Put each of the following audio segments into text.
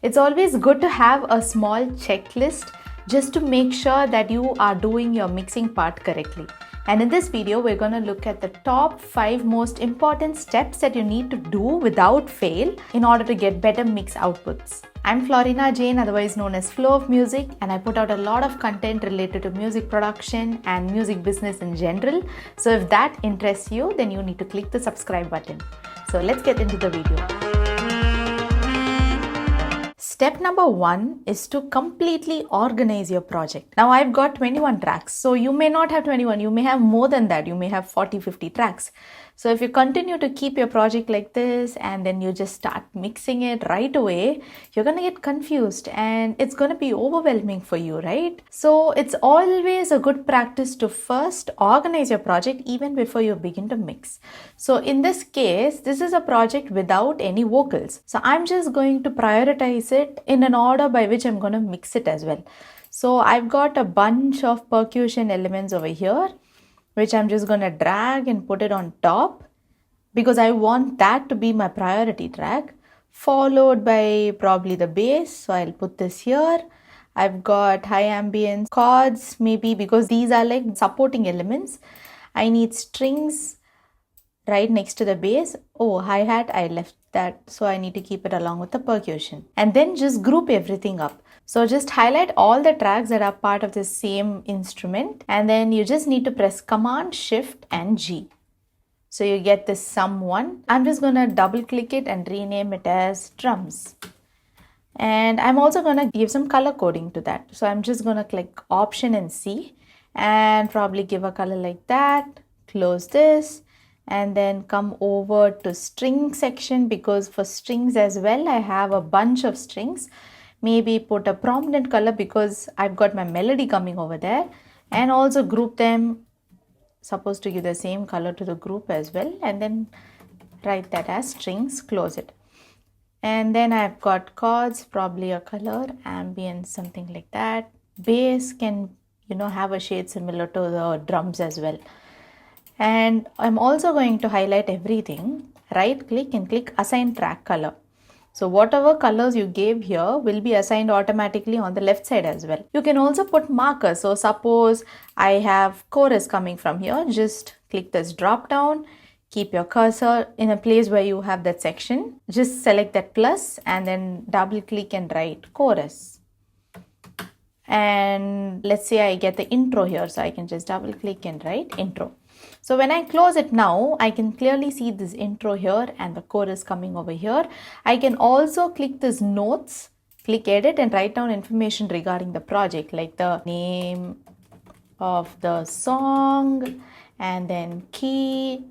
It's always good to have a small checklist just to make sure that you are doing your mixing part correctly. And in this video, we're going to look at the top 5 most important steps that you need to do without fail in order to get better mix outputs. I'm Florina Jain, otherwise known as Flow of Music, and I put out a lot of content related to music production and music business in general. So if that interests you, then you need to click the subscribe button. So let's get into the video. Step number 1 is to completely organize your project. Now I've got 21 tracks. So you may not have 21, you may have more than that. You may have 40, 50 tracks. So if you continue to keep your project like this and then you just start mixing it right away, you're going to get confused and it's going to be overwhelming for you, right? So it's always a good practice to first organize your project even before you begin to mix. So in this case, this is a project without any vocals. So I'm just going to prioritize it in an order by which I'm going to mix it as well. So I've got a bunch of percussion elements over here, which I'm just going to drag and put it on top because I want that to be my priority track, followed by probably the bass. So I'll put this here. I've got high ambience chords, maybe because these are like supporting elements. I need strings right next to the bass. Oh, hi-hat, I left that. So I need to keep it along with the percussion. And then just group everything up. So just highlight all the tracks that are part of the same instrument. And then you just need to press Command, Shift and G. So you get this sum 1. I'm just going to double click it and rename it as drums. And I'm also going to give some color coding to that. So I'm just going to click Option and C and probably give a color like that. Close this. And then come over to string section, because for strings as well, I have a bunch of strings. Maybe put a prominent color because I've got my melody coming over there, and also group them, supposed to give the same color to the group as well, and then write that as strings, close it. And then I've got chords, probably a color, ambience, something like that. Bass can, have a shade similar to the drums as well. And I'm also going to highlight everything, right click and click assign track color. So whatever colors you gave here will be assigned automatically on the left side as well. You can also put markers. So suppose I have chorus coming from here, just click this drop down, keep your cursor in a place where you have that section. Just select that plus and then double click and write chorus. And let's say I get the intro here, so I can just double click and write intro. So when I close it now, I can clearly see this intro here and the chorus coming over here. I can also click this notes, click edit and write down information regarding the project, like the name of the song and then key,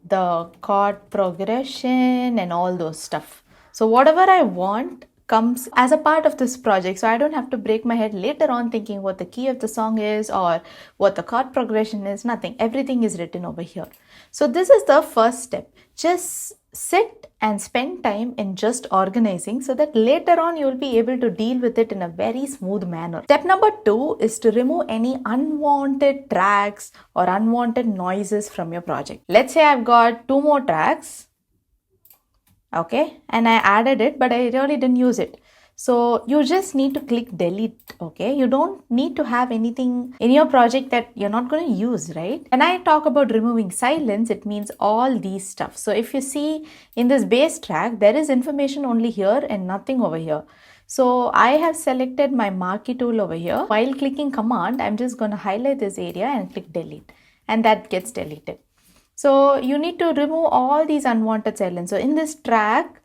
the chord progression and all those stuff. So whatever I want comes as a part of this project, so I don't have to break my head later on thinking what the key of the song is or what the chord progression is. Nothing. Everything is written over here. So this is the first step. Just sit and spend time in just organizing so that later on you'll be able to deal with it in a very smooth manner. Step number 2 is to remove any unwanted tracks or unwanted noises from your project. Let's say I've got 2 more tracks. Okay, and I added it, but I really didn't use it. So you just need to click delete. Okay, you don't need to have anything in your project that you're not going to use, right? When I talk about removing silence, it means all these stuff. So if you see in this bass track, there is information only here and nothing over here. So I have selected my marquee tool over here. While clicking command, I'm just going to highlight this area and click delete, and that gets deleted. So you need to remove all these unwanted silence. So in this track,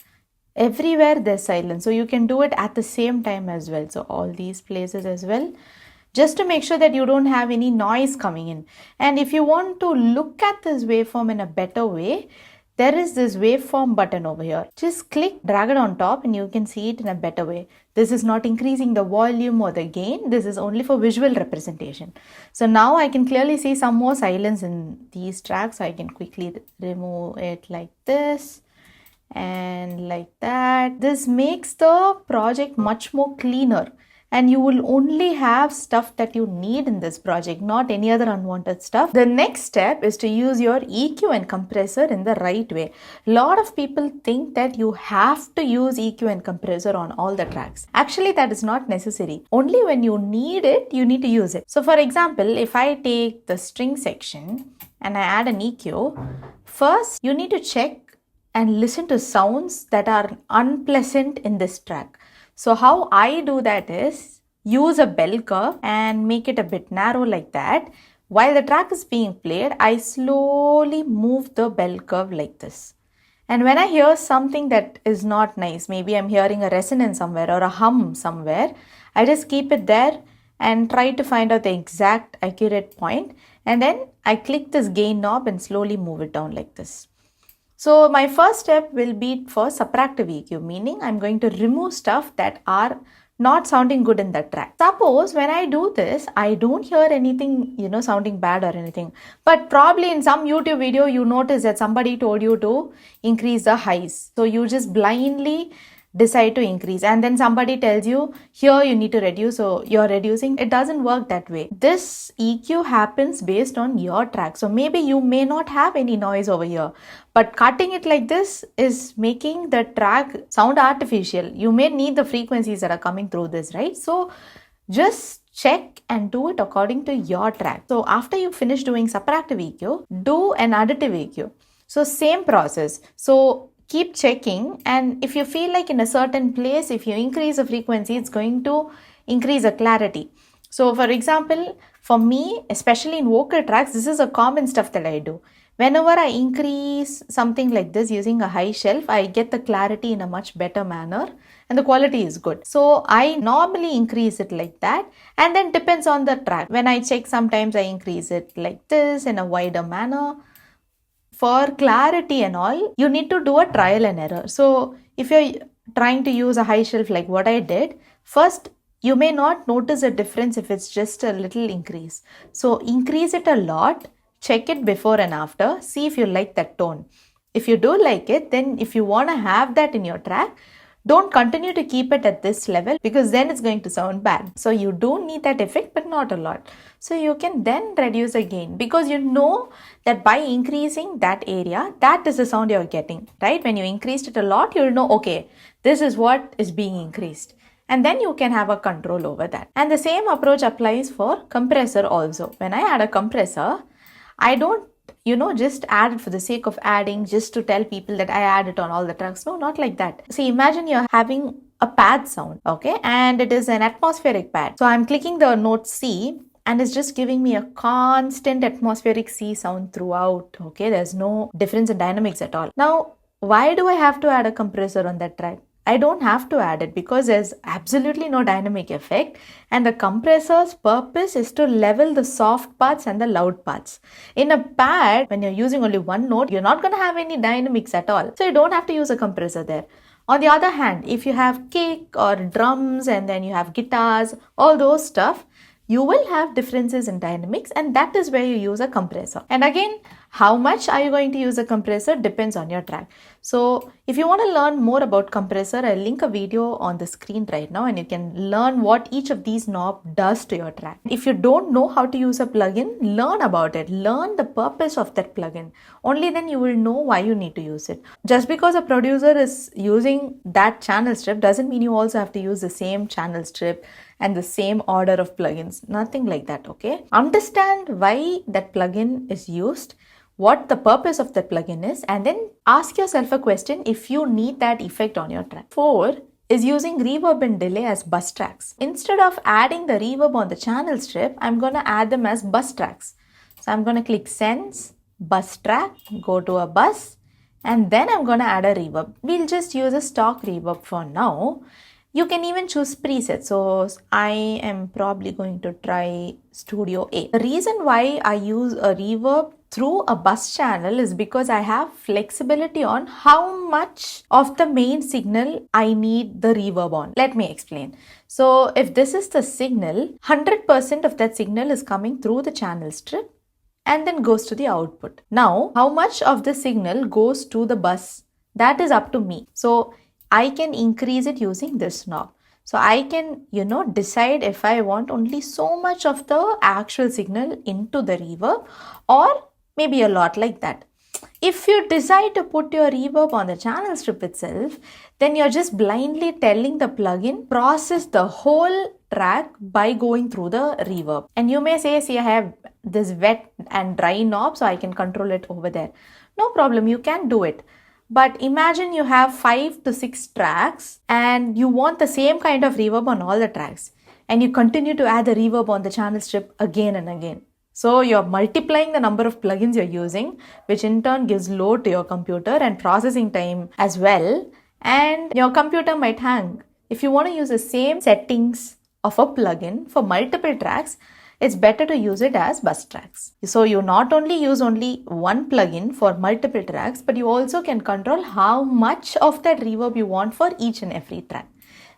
everywhere there's silence. So you can do it at the same time as well. So all these places as well, just to make sure that you don't have any noise coming in. And if you want to look at this waveform in a better way, there is this waveform button over here. Just click, drag it on top and you can see it in a better way. This is not increasing the volume or the gain. This is only for visual representation. So now I can clearly see some more silence in these tracks. So I can quickly remove it like this and like that. This makes the project much more cleaner and you will only have stuff that you need in this project, not any other unwanted stuff. The next step is to use your EQ and compressor in the right way. A lot of people think that you have to use EQ and compressor on all the tracks. Actually, that is not necessary. Only when you need it, you need to use it. So for example, if I take the string section and I add an EQ, first you need to check and listen to sounds that are unpleasant in this track. So how I do that is use a bell curve and make it a bit narrow like that. While the track is being played, I slowly move the bell curve like this. And when I hear something that is not nice, maybe I'm hearing a resonance somewhere or a hum somewhere, I just keep it there and try to find out the exact accurate point. And then I click this gain knob and slowly move it down like this. So my first step will be for subtractive EQ, meaning I'm going to remove stuff that are not sounding good in that track. Suppose when I do this, I don't hear anything, sounding bad or anything. But probably in some YouTube video, you notice that somebody told you to increase the highs. So you just blindly decide to increase, and then somebody tells you here you need to reduce, so you're reducing. It doesn't work that way. This EQ happens based on your track. So maybe you may not have any noise over here, but cutting it like this is making the track sound artificial. You may need the frequencies that are coming through this, right? So just check and do it according to your track. So after you finish doing subtractive EQ, do an additive EQ. So same process. So keep checking, and if you feel like in a certain place, if you increase the frequency, it's going to increase the clarity. So for example, for me, especially in vocal tracks, this is a common stuff that I do. Whenever I increase something like this using a high shelf, I get the clarity in a much better manner and the quality is good. So I normally increase it like that, and then depends on the track. When I check, sometimes I increase it like this in a wider manner. For clarity and all, you need to do a trial and error. So if you're trying to use a high shelf like what I did, first you may not notice a difference if it's just a little increase. So increase it a lot, check it before and after, see if you like that tone. If you do like it, then if you want to have that in your track, don't continue to keep it at this level, because then it's going to sound bad. So you do need that effect, but not a lot. So you can then reduce the gain, because you know that by increasing that area, that is the sound you're getting, right? When you increased it a lot, you'll know, okay, this is what is being increased. And then you can have a control over that. And the same approach applies for compressor also. When I add a compressor, I don't just add it for the sake of adding, just to tell people that I add it on all the tracks. No, not like that. See, imagine you're having a pad sound, okay? And it is an atmospheric pad. So I'm clicking the note C, and it's just giving me a constant atmospheric C sound throughout, okay? There's no difference in dynamics at all. Now, why do I have to add a compressor on that track? I don't have to add it because there's absolutely no dynamic effect, and the compressor's purpose is to level the soft parts and the loud parts. In a pad, when you're using only one note, you're not going to have any dynamics at all. So you don't have to use a compressor there. On the other hand, if you have kick or drums and then you have guitars, all those stuff, you will have differences in dynamics, and that is where you use a compressor. And again, how much are you going to use a compressor depends on your track. So if you want to learn more about compressor, I'll link a video on the screen right now, and you can learn what each of these knobs does to your track. If you don't know how to use a plugin, learn about it. Learn the purpose of that plugin. Only then you will know why you need to use it. Just because a producer is using that channel strip doesn't mean you also have to use the same channel strip and the same order of plugins. Nothing like that, okay? Understand why that plugin is used, what the purpose of that plugin is, and then ask yourself a question if you need that effect on your track. 4 is using reverb and delay as bus tracks. Instead of adding the reverb on the channel strip, I'm going to add them as bus tracks. So I'm going to click Sense, Bus Track, go to a bus, and then I'm going to add a reverb. We'll just use a stock reverb for now. You can even choose presets. So I am probably going to try Studio A. The reason why I use a reverb through a bus channel is because I have flexibility on how much of the main signal I need the reverb on. Let me explain. So if this is the signal, 100% of that signal is coming through the channel strip and then goes to the output. Now, how much of the signal goes to the bus? That is up to me. So I can increase it using this knob. So I can, decide if I want only so much of the actual signal into the reverb or maybe a lot like that. If you decide to put your reverb on the channel strip itself, then you're just blindly telling the plugin process the whole track by going through the reverb. And you may say, see, I have this wet and dry knob, so I can control it over there. No problem, you can do it. But imagine you have 5 to 6 tracks and you want the same kind of reverb on all the tracks. And you continue to add the reverb on the channel strip again and again. So you're multiplying the number of plugins you're using, which in turn gives load to your computer and processing time as well. And your computer might hang. If you want to use the same settings of a plugin for multiple tracks, it's better to use it as bus tracks. So you not only use only one plugin for multiple tracks, but you also can control how much of that reverb you want for each and every track.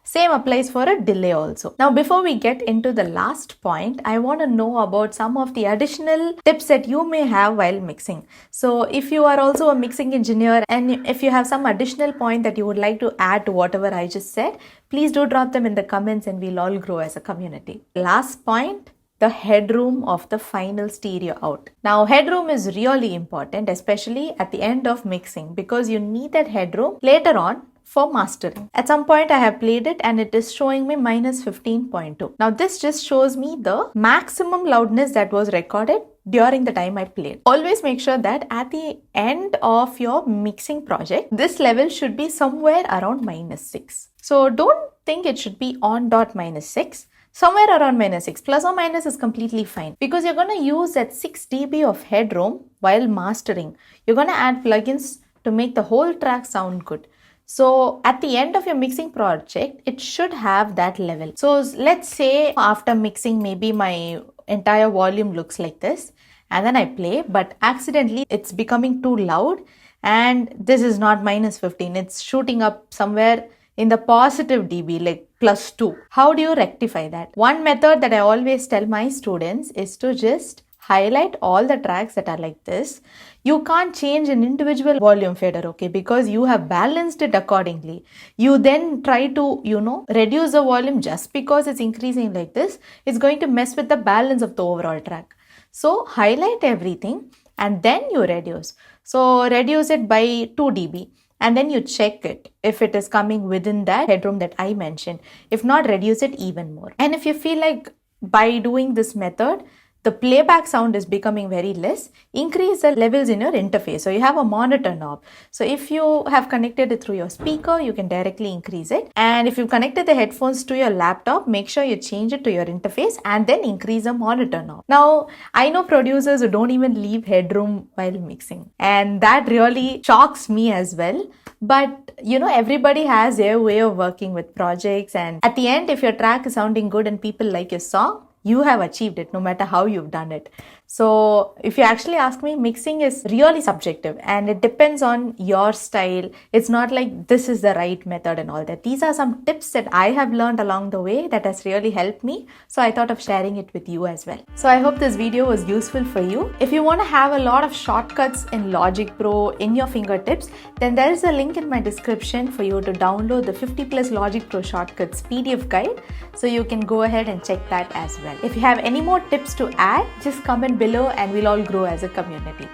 Same applies for a delay also. Now, before we get into the last point, I want to know about some of the additional tips that you may have while mixing. So if you are also a mixing engineer and if you have some additional point that you would like to add to whatever I just said, please do drop them in the comments and we'll all grow as a community. Last point, the headroom of the final stereo out. Now, headroom is really important, especially at the end of mixing, because you need that headroom later on for mastering. At some point I have played it and it is showing me minus 15.2. Now this just shows me the maximum loudness that was recorded during the time I played. Always make sure that at the end of your mixing project, this level should be somewhere around minus 6. So don't think it should be on dot minus 6. Somewhere around minus 6, plus or minus is completely fine, because you're going to use that 6 dB of headroom while mastering. You're going to add plugins to make the whole track sound good. So at the end of your mixing project, it should have that level. So let's say after mixing, maybe my entire volume looks like this, and then I play, but accidentally it's becoming too loud and this is not minus 15, it's shooting up somewhere in the positive dB, like plus 2. How do you rectify that? One method that I always tell my students is to just highlight all the tracks that are like this. You can't change an individual volume fader, okay, because you have balanced it accordingly. You then try to, reduce the volume just because it's increasing like this. It's going to mess with the balance of the overall track. So highlight everything and then you reduce. So reduce it by 2 dB. And then you check it if it is coming within that headroom that I mentioned. If not, reduce it even more. And if you feel like by doing this method, the playback sound is becoming very less, increase the levels in your interface. So you have a monitor knob. So if you have connected it through your speaker, you can directly increase it. And if you connected the headphones to your laptop, make sure you change it to your interface and then increase the monitor knob. Now, I know producers who don't even leave headroom while mixing, and that really shocks me as well. But everybody has their way of working with projects, and at the end, if your track is sounding good and people like your song, you have achieved it no matter how you've done it. So if you actually ask me, mixing is really subjective and it depends on your style. It's not like this is the right method and all that. These are some tips that I have learned along the way that has really helped me. So I thought of sharing it with you as well. So I hope this video was useful for you. If you want to have a lot of shortcuts in Logic Pro in your fingertips, then there is a link in my description for you to download the 50+ Logic Pro shortcuts PDF guide. So you can go ahead and check that as well. If you have any more tips to add, just comment below and we'll all grow as a community.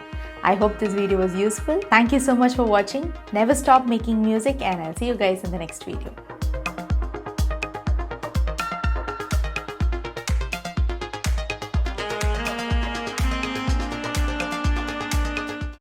I hope this video was useful. Thank you so much for watching. Never stop making music, and I'll see you guys in the next video.